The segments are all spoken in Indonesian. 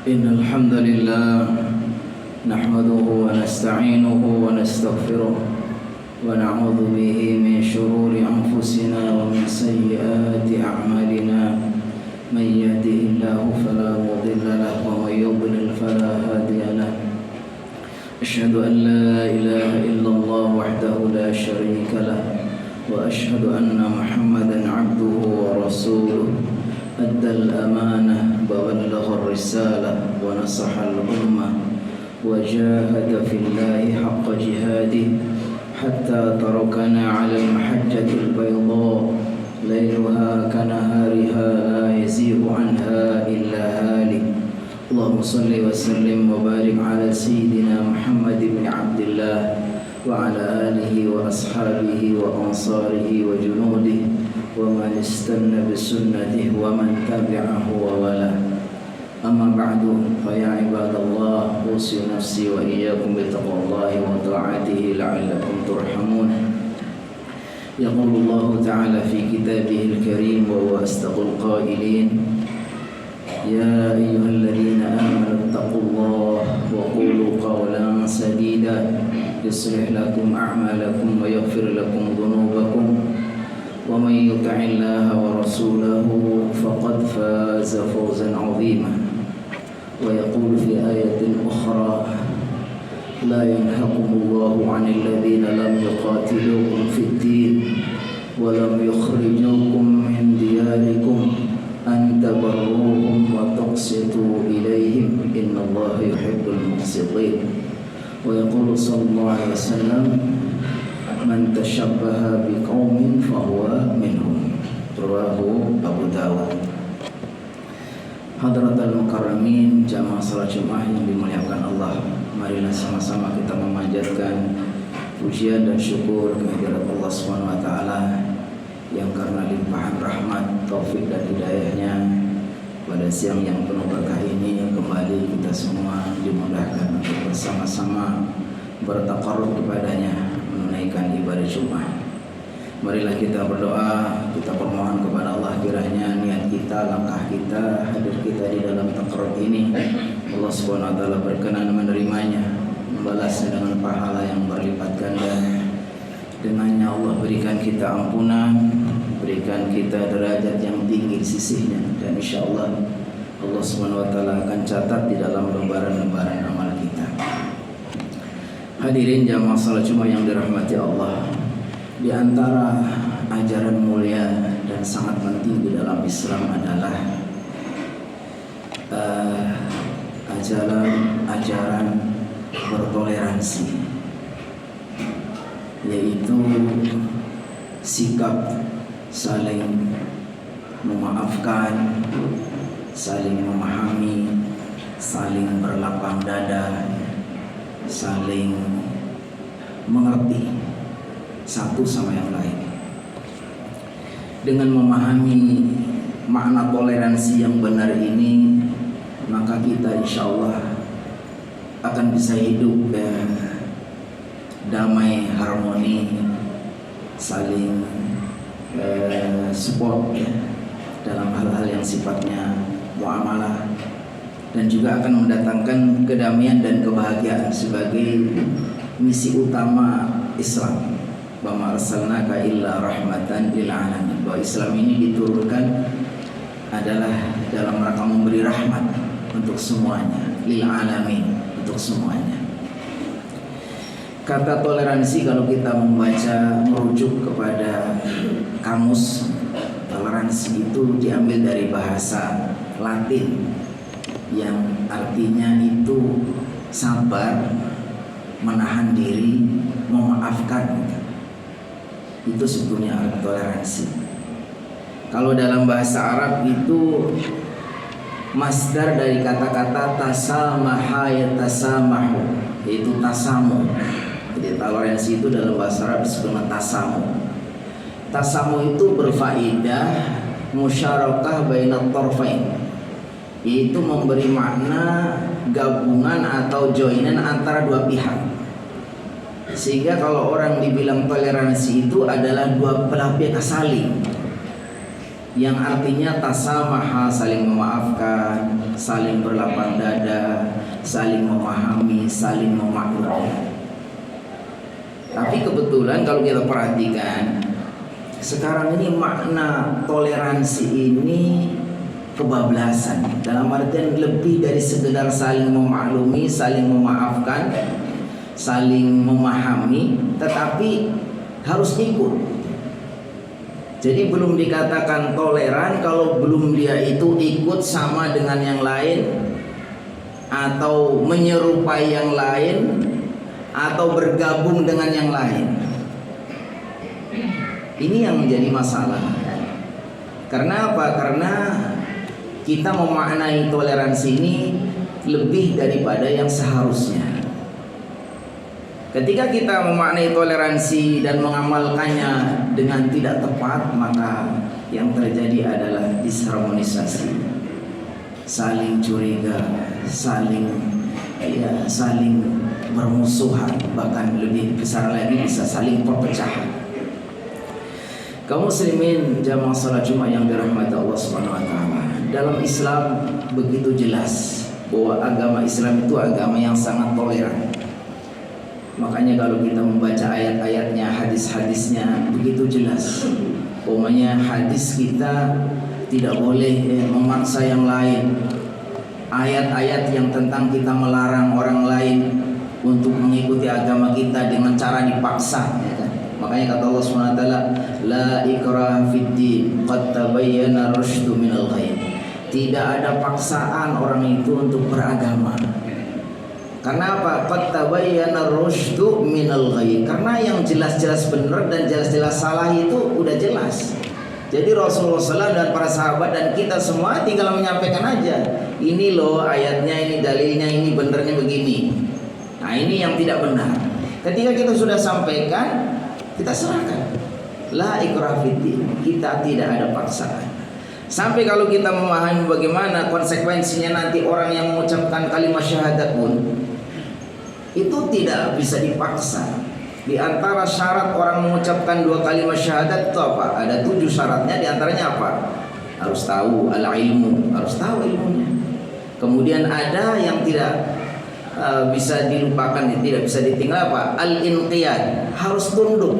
إن الحمد لله نحمده ونستعينه ونستغفره ونعوذ به من شرور أنفسنا ومن سيئات أعمالنا من يهده الله فلا مضل له ومن يضلل فلا هادي له أشهد أن لا إله إلا الله وحده لا شريك له وأشهد أن محمدا عبده ورسوله أدى الأمانة وبلغ الرسالة ونصح الأمة وجاهد في الله حق جهاده حتى تركنا على المحجة البيضاء ليلها كنهارها لا يزيغ عنها إلا هالك اللهم صل وسلم وبارك على سيدنا محمد بن عبد الله وعلى آله وأصحابه وأنصاره وجنوده ومن استنى بسنته ومن تبعه ووالاه أما بعد فيا عباد الله أوصي نفسي وإياكم بتقوى الله وطاعته لعلكم ترحمون يقول الله تعالى في كتابه الكريم وهو أصدق القائلين يا أيها الذين آمنوا اتقوا الله وقولوا قولا سديدا يصلح لكم أعمالكم ويغفر لكم ذنوبكم ومن يطع الله ورسوله فقد فاز فوزا عظيما ويقول في آية أخرى لا ينهاكم الله عن الذين لم يقاتلوكم في الدين ولم يخرجوكم من دياركم أن تبروهم وتقسطوا إليهم إن الله يحب المقسطين ويقول صلى الله عليه وسلم من تشبه بقوم فهو منهم rawahu Abu Dawud. Hadratul Mukarramin, jamaah salat Jumat yang dimuliakan Allah, marilah sama-sama kita memanjatkan pujian dan syukur kehadirat Allah Subhanahu wa taala yang karena limpahan rahmat, taufik dan hidayahnya pada siang yang penuh berkah ini kembali kita semua dimudahkan untuk bersama-sama bertaqarrub kepadanya menunaikan ibadah Jumat. Marilah kita berdoa, kita permohon kepada Allah kiranya niat kita, langkah kita, hadir kita di dalam taqarrub ini Allah Subhanahu wa taala berkenan menerimanya, membalasnya dengan pahala yang berlipat ganda. Dengannya Allah berikan kita ampunan, berikan kita derajat yang tinggi di sisinya, dan insyaallah Allah Subhanahu wa taala akan catat di dalam lembaran-lembaran amal kita. Hadirin jamaah salat Jumat yang dirahmati Allah, di antara ajaran mulia dan sangat penting di dalam Islam adalah ajaran bertoleransi, yaitu sikap saling memaafkan, saling memahami, saling berlapang dada, saling mengerti satu sama yang lain. Dengan memahami makna toleransi yang benar ini, maka kita insya Allah akan bisa hidup damai, harmoni, saling support dalam hal-hal yang sifatnya muamalah, dan juga akan mendatangkan kedamaian dan kebahagiaan sebagai misi utama Islam. Wa ma arsalnaka illa rahmatan lil alamin. Bahwa Islam ini diturunkan adalah dalam rangka memberi rahmat untuk semuanya, lil alamin, untuk semuanya. Kata toleransi kalau kita membaca, merujuk kepada kamus, toleransi itu diambil dari bahasa Latin yang artinya itu sabar, menahan diri, memaafkan. Itu sebetulnya arti toleransi. Kalau dalam bahasa Arab itu masdar dari kata-kata tasamaha yatasamahu, yaitu tasamu. Jadi toleransi itu dalam bahasa Arab disebut tasamu. Tasamu itu berfaedah musyarakah bainat tarfain, yaitu memberi makna gabungan atau joinan antara dua pihak. Sehingga kalau orang dibilang toleransi itu adalah dua belah pihak saling. yang artinya tasamaha, saling memaafkan, saling berlapang dada, saling memahami, saling memaklumi. Tapi kebetulan kalau kita perhatikan sekarang ini makna toleransi ini kebablasan, dalam artian lebih dari sekedar saling memaklumi, saling memaafkan, saling memahami, tetapi harus ikut. Jadi belum dikatakan toleran kalau belum dia itu ikut sama dengan yang lain, atau menyerupai yang lain, atau bergabung dengan yang lain. Ini yang menjadi masalah. Karena apa? Karena kita memaknai toleransi ini lebih daripada yang seharusnya. Ketika kita memaknai toleransi dan mengamalkannya dengan tidak tepat, maka yang terjadi adalah disharmonisasi, saling curiga, saling bermusuhan, bahkan lebih besar lagi bisa saling perpecahan. Kaum muslimin jamaah salat Jumat yang dirahmati Allah Subhanahu wa taala, dalam Islam begitu jelas bahwa agama Islam itu agama yang sangat toleran. Makanya kalau kita membaca ayat-ayatnya, hadis-hadisnya begitu jelas. Pokoknya hadis kita tidak boleh memaksa yang lain. Ayat-ayat yang tentang kita melarang orang lain untuk mengikuti agama kita dengan cara dipaksa, ya kan? Makanya kata Allah SWT, la ikraha fid din, qad tabayyana rusydu minal ghayy. Tidak ada paksaan orang itu untuk beragama. Karena apa? Qad tabayyana rusydu minal ghayy. Karena yang jelas-jelas benar dan jelas-jelas salah itu udah jelas. Jadi Rasulullah SAW dan para sahabat dan kita semua tinggal menyampaikan aja, ini loh ayatnya, ini dalilnya, ini benernya begini. Nah ini yang tidak benar. Ketika kita sudah sampaikan, kita serahkan. La ikraha fid din. Kita tidak ada paksaan. Sampai kalau kita memahami bagaimana konsekuensinya nanti orang yang mengucapkan kalimat syahadat pun itu tidak bisa dipaksa. Di antara syarat orang mengucapkan 2 kalimat syahadat itu apa? Ada 7 syaratnya. Di antaranya apa? Harus tahu al-ilmu, harus tahu ilmunya. Kemudian ada yang tidak bisa dilupakan, tidak bisa ditinggal, apa? Al-inqiyad, harus tunduk.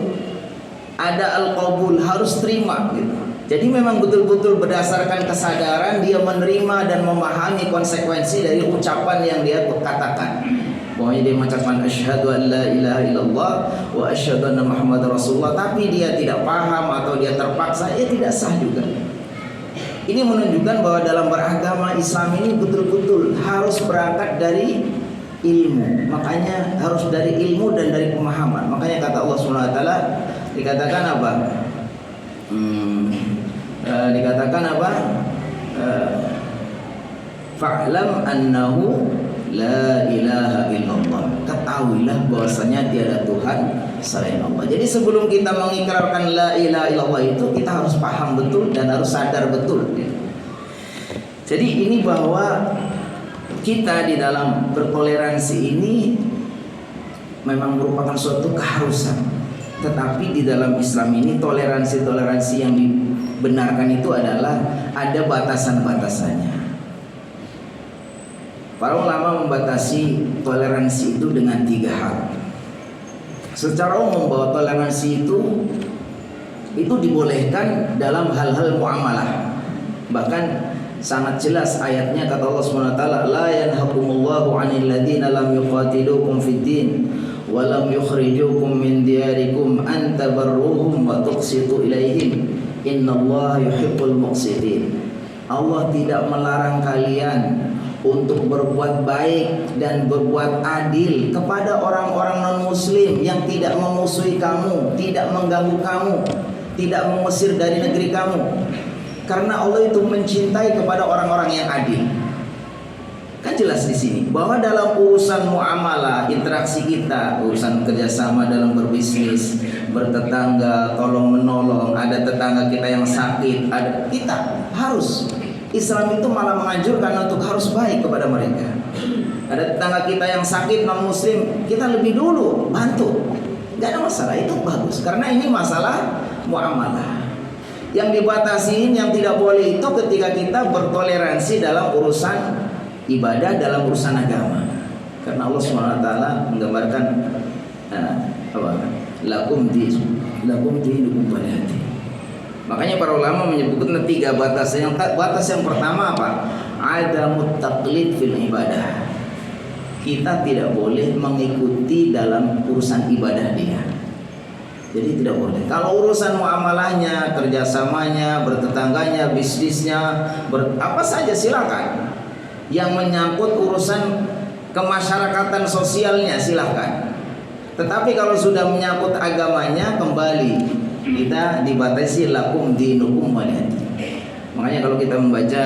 Ada al-qabul, harus terima gitu. Jadi memang betul-betul berdasarkan kesadaran dia menerima dan memahami konsekuensi dari ucapan yang dia katakan. Pokoknya dia mengucapkan asyhadu an la ilaha illallah wa asyhadu anna muhammadar rasulullah, tapi dia tidak paham atau dia terpaksa, tidak sah juga. Ini menunjukkan bahwa dalam beragama Islam ini betul-betul harus berangkat dari ilmu. Makanya harus dari ilmu dan dari pemahaman. Makanya kata Allah SWT dikatakan apa? Dikatakan apa? Fa'lam annahu la ilaha illallah. Ketahuilah bahwasanya tiada Tuhan selain Allah. Jadi sebelum kita mengikrarkan la ilaha illallah itu kita harus paham betul dan harus sadar betul. Jadi ini bahwa kita di dalam bertoleransi ini memang merupakan suatu keharusan. Tetapi di dalam Islam ini toleransi-toleransi yang dibenarkan itu adalah ada batasan-batasannya. Para ulama membatasi toleransi itu dengan 3 hal. Secara umum bahwa toleransi itu dibolehkan dalam hal-hal muamalah. Bahkan sangat jelas ayatnya kata Allah SWT, la yanhakumullahu 'anil ladzina lam yuqatilukum fid din wa lam yukhrijukum min diyarikum an tabarruhum wa tuqsitu ilaihim innallaha yuhibbul muqsitin. Allah tidak melarang kalian untuk berbuat baik dan berbuat adil kepada orang-orang non-muslim yang tidak memusuhi kamu, tidak mengganggu kamu, tidak mengusir dari negeri kamu. Karena Allah itu mencintai kepada orang-orang yang adil. Kan jelas di sini bahwa dalam urusan muamalah, interaksi kita, urusan kerjasama dalam berbisnis, bertetangga, tolong menolong, ada tetangga kita yang sakit, ada kita harus. Islam itu malah menganjurkan untuk harus baik kepada mereka. Ada tetangga kita yang sakit non muslim, kita lebih dulu bantu. Gak ada masalah, itu bagus. Karena ini masalah muamalah. Yang dibatasi, yang tidak boleh itu ketika kita bertoleransi dalam urusan ibadah, dalam urusan agama. Karena Allah SWT menggambarkan lakum dinukum waliyadin. Makanya para ulama menyebutkan 3 batas. Batas yang pertama apa? Adamut taqlid fil ibadah. Kita tidak boleh mengikuti dalam urusan ibadah dia. Jadi tidak boleh. Kalau urusan muamalahnya, kerjasamanya, bertetangganya, bisnisnya, apa saja silakan. Yang menyangkut urusan kemasyarakatan sosialnya silakan. Tetapi kalau sudah menyangkut agamanya, kembali kita dibatasi lakum dinukum waliyadin. Makanya kalau kita membaca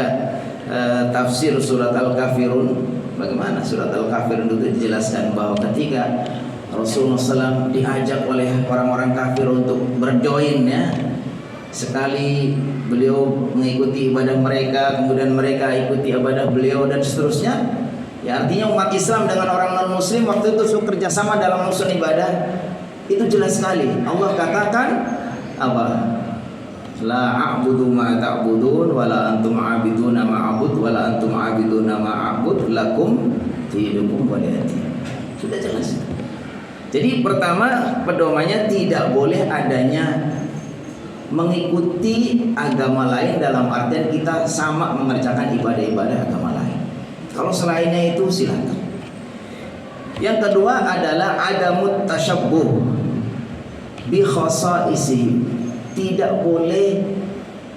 tafsir surat Al-Kafirun, bagaimana surat Al-Kafirun itu dijelaskan bahwa ketika Rasulullah SAW diajak oleh orang-orang kafir untuk berjoin, ya, sekali beliau mengikuti ibadah mereka, kemudian mereka ikuti ibadah beliau dan seterusnya. Ya, artinya umat Islam dengan orang non muslim waktu itu kerjasama dalam urusan ibadah, itu jelas sekali. Allah katakan apa? La a'budu ma ta'budun wala antum 'abiduna ma a'bud wala antum 'abiduna ma a'bud lakum dinukum waliyadin. Sudah jelas. Jadi pertama pedomannya tidak boleh adanya mengikuti agama lain dalam artian kita sama mengerjakan ibadah-ibadah agama lain. Kalau selainnya itu silakan. Yang kedua adalah adamut tasyabbuh bi khasaisi. Tidak boleh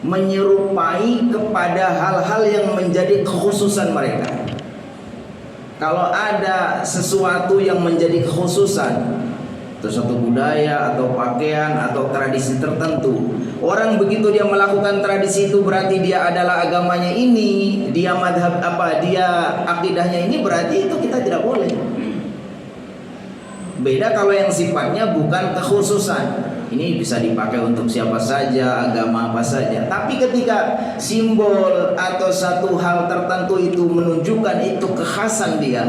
menyerupai kepada hal-hal yang menjadi kekhususan mereka. Kalau ada sesuatu yang menjadi kekhususan, atau suatu budaya atau pakaian atau tradisi tertentu, orang begitu dia melakukan tradisi itu berarti dia adalah agamanya ini, dia madhab apa, dia akidahnya ini, berarti itu kita tidak boleh. Beda kalau yang sifatnya bukan kekhususan. Ini bisa dipakai untuk siapa saja, agama apa saja. Tapi ketika simbol atau satu hal tertentu itu menunjukkan itu kekhasan dia,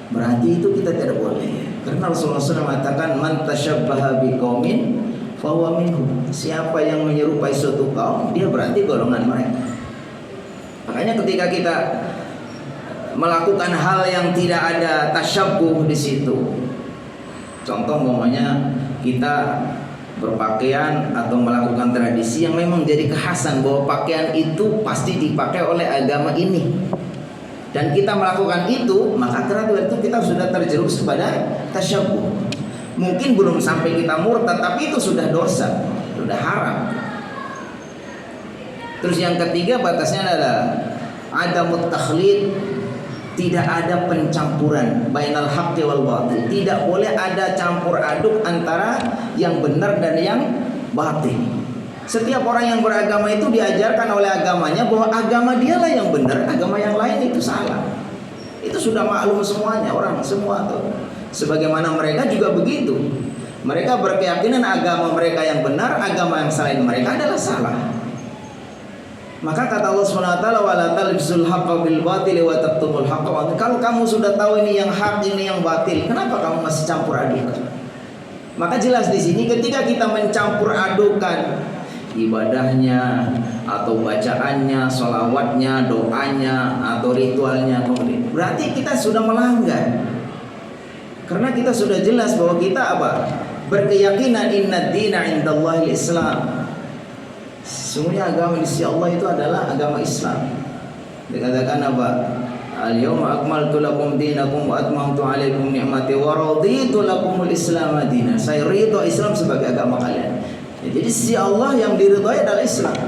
berarti itu kita tidak boleh. Karena Rasulullah SAW mengatakan man tasyabbaha biqaumin fahuwa minhum. Siapa yang menyerupai suatu kaum, dia berarti golongan mereka. Makanya ketika kita melakukan hal yang tidak ada tasyabbuh di situ, contoh umpamanya kita berpakaian atau melakukan tradisi yang memang jadi kekhasan bahwa pakaian itu pasti dipakai oleh agama ini, dan kita melakukan itu, maka karena itu kita sudah terjerumus kepada tasyabbuh. Mungkin belum sampai kita murtad, tapi itu sudah dosa, sudah haram. Terus yang ketiga batasnya adalah adamut takhlid. Tidak ada pencampuran bainal haqqi wal batil. Tidak boleh ada campur aduk antara yang benar dan yang batil. Setiap orang yang beragama itu diajarkan oleh agamanya bahwa agama dialah yang benar, agama yang lain itu salah. Itu sudah maklum semuanya, orang semua tuh. Sebagaimana mereka juga begitu. Mereka berkeyakinan agama mereka yang benar, agama yang selain mereka adalah salah. Maka kata Allah SWT, wala talbisul haqqa bil batil wa taktumul haqqa. Kalau kamu sudah tahu ini yang hak, ini yang batil, kenapa kamu masih campur adukan? Maka jelas di sini ketika kita mencampur adukan ibadahnya atau bacaannya, sholawatnya, doanya atau ritualnya, berarti kita sudah melanggar. Karena kita sudah jelas bahwa kita apa? Berkeyakinan inna dina indallahi Islam. Sesungguhnya agama di sisi Allah itu adalah agama Islam. Dikatakan apa? Al-yawma akmaltu lakum dinakum wa atmamtu alaikum ni'mati wa raditu lakumul Islam madina. Saya ridho Islam sebagai agama kalian. Ya, jadi sisi Allah yang diridhoi adalah Islam.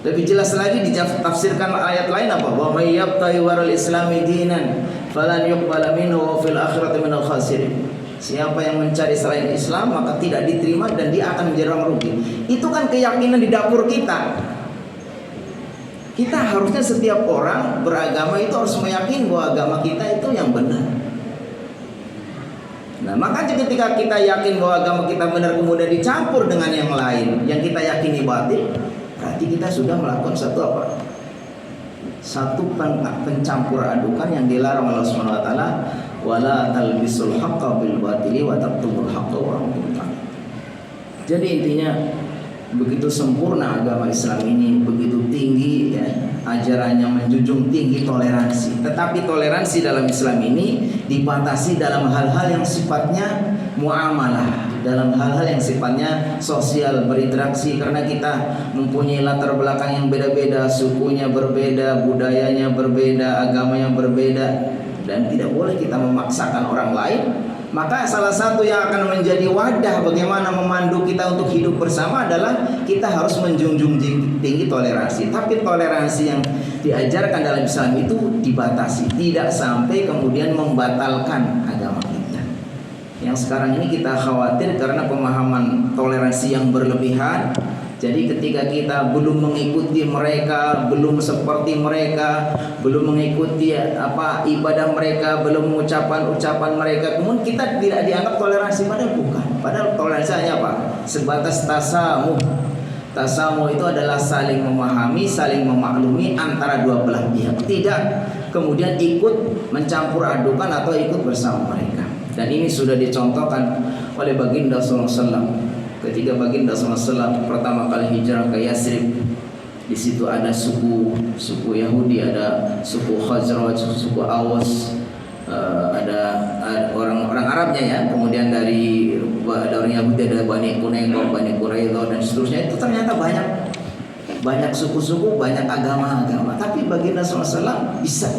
Lebih jelas lagi ditafsirkan ayat lain apa? Wa may yabtaghi waral islami dinan falan yuqbala minhu wa fil akhirati minal khasirin. Siapa yang mencari selain Islam maka tidak diterima dan dia akan menjadi orang rugi. Itu kan keyakinan di dapur kita. Kita harusnya setiap orang beragama itu harus meyakini bahwa agama kita itu yang benar. Nah, makanya ketika kita yakin bahwa agama kita benar kemudian dicampur dengan yang lain yang kita yakini batil, berarti kita sudah melakukan satu apa? Satu pencampur adukan yang dilarang oleh Allah Subhanahu wa taala. Wala talbisul haqqa bil batili wa taktumul haqqa wa antum ta'lamun. Jadi intinya begitu sempurna agama Islam ini, begitu tinggi ya, ajarannya menjunjung tinggi toleransi. Tetapi toleransi dalam Islam ini dibatasi dalam hal-hal yang sifatnya muamalah, dalam hal-hal yang sifatnya sosial, berinteraksi, karena kita mempunyai latar belakang yang beda-beda, sukunya berbeda, budayanya berbeda, agamanya berbeda, dan tidak boleh kita memaksakan orang lain. Maka salah satu yang akan menjadi wadah bagaimana memandu kita untuk hidup bersama adalah kita harus menjunjung tinggi toleransi. Tapi toleransi yang diajarkan dalam Islam itu dibatasi, tidak sampai kemudian membatalkan agama kita. Yang sekarang ini kita khawatir karena pemahaman toleransi yang berlebihan. Jadi ketika kita belum mengikuti mereka, belum seperti mereka, belum mengikuti ibadah mereka, belum mengucapkan ucapan mereka, kemudian kita tidak dianggap toleransi, padahal bukan. Padahal toleransi hanya apa? Sebatas tasamuh. Tasamuh itu adalah saling memahami, saling memaklumi antara dua belah pihak. Tidak kemudian ikut mencampur adukan atau ikut bersama mereka. Dan ini sudah dicontohkan oleh baginda SAW. Ketika baginda SAW pertama kali hijrah ke Yathrib, di situ ada suku Yahudi, ada suku Khazraj, suku Aws, ada orang Arabnya ya. Kemudian dari orang Yahudi ada Bani Quraidah, Bani Quraidah dan seterusnya. Itu ternyata banyak suku-suku, banyak agama-agama. Tapi baginda SAW bisa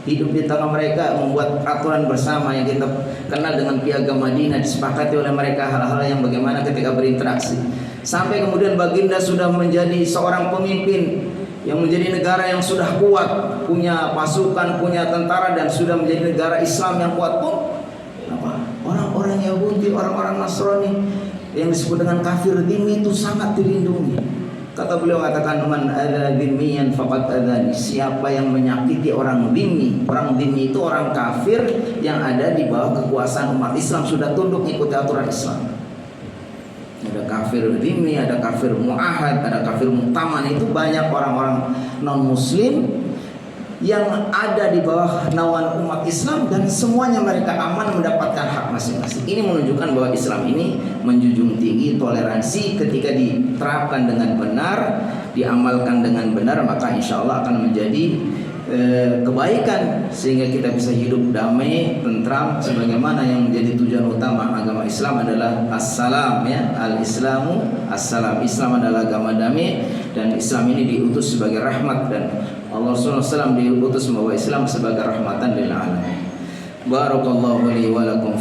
hidup di tengah mereka, membuat peraturan bersama yang kita kenal dengan Piagam Madinah, disepakati oleh mereka hal-hal yang bagaimana ketika berinteraksi. Sampai kemudian baginda sudah menjadi seorang pemimpin yang menjadi negara yang sudah kuat, punya pasukan, punya tentara, dan sudah menjadi negara Islam yang kuat pun orang-orang Yahudi, orang-orang Nasrani yang disebut dengan kafir dhimmi itu sangat dilindungi. Kata beliau, katakan, man adza dhimmiyan faqad adzani. Siapa yang menyakiti orang dhimmi, orang dhimmi itu orang kafir yang ada di bawah kekuasaan umat Islam, sudah tunduk ikuti aturan Islam. Ada kafir dhimmi, ada kafir muahad, ada kafir mu'taman. Itu banyak orang-orang non muslim yang ada di bawah naungan umat Islam, dan semuanya mereka aman mendapatkan hak masing-masing. Ini menunjukkan bahwa Islam ini menjunjung tinggi toleransi. Ketika diterapkan dengan benar, diamalkan dengan benar, maka insya Allah akan menjadi kebaikan, sehingga kita bisa hidup damai, tentram, sebagaimana yang menjadi tujuan utama agama Islam adalah assalam ya, al-islamu assalam. Islam adalah agama damai, dan Islam ini diutus sebagai rahmat, dan Allah SAW diutus membawa Islam sebagai rahmatan lil alamin. Barakallahu li wa lakum.